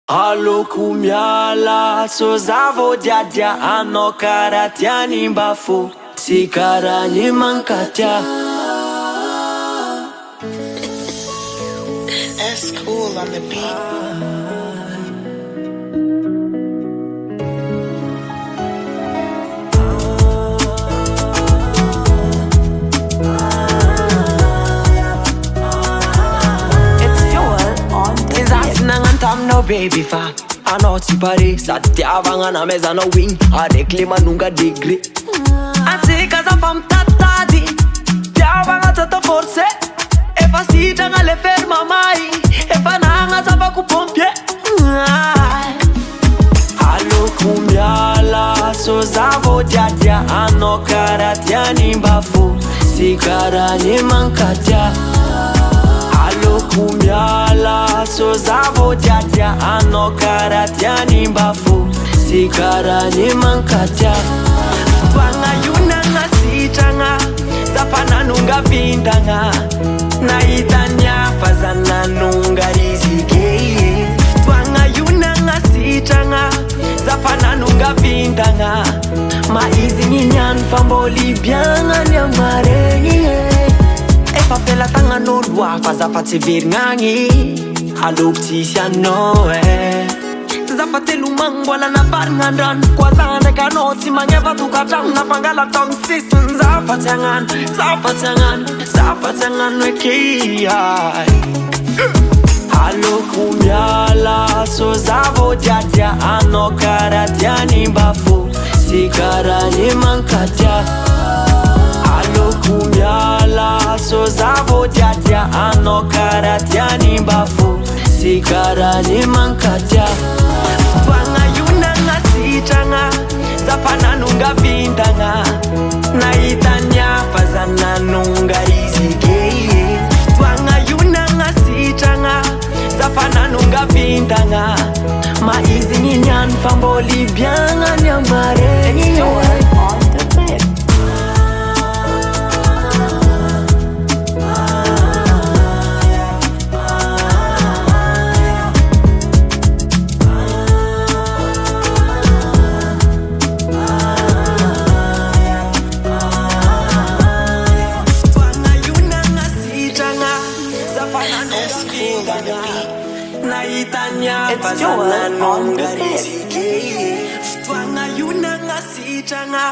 Aloko miala so zavo diadia anao kara tiany mba fo sy kara ny mankatia. That's cool on the beat. No baby fa anao tsy pare sady tiavagna na mezanao igny araiky le manonga degré. Antsika zafa mitatady tiavagna tsy atao forcé. Efa sitragna le fermamay efa nagna zava-ko pompier. Aloko miala so zavo diadia anao kara tiany mba fo sy kara ny mankatia. Aloko miala so zavo diadia anao kara tiany mba fo sy kara ny mankatia. Fotoagna io nagnasitragna zafa nanonga vintagna nahita ny hafa za nanonga rizike. Fotoagna io nagnasitragna zafa nanonga vintagna maizigny niany fa mbô libiagnany amaregny. Efa pela tagnan'olo hafa zafa tsy verignagny aloko tsisy anao zafa telo mangoala navarigna andrano koa za ndraiky anao tsy magneva tokantrano nafangala taogny sisiny zafa tsy agnano, zafa tsy agnano, zafa tsy agnano eky. Aloko miala so zavo diadia anao kara tiany mba fo sy kara ny mankatia. Aloko miala so zavo diadia anao kara tiany mba fo sy kara ny mankatia. Fotoagna io nagnasitragna zafa nanonga vintagna nahita ny hafa za nanonga rizike. Fotoagna io nagnasitragna zafa nanonga vintagna maizigny niany fa mbô libiagnany amaregny. It's yours on the beat. Fotoagna io nagnasitragna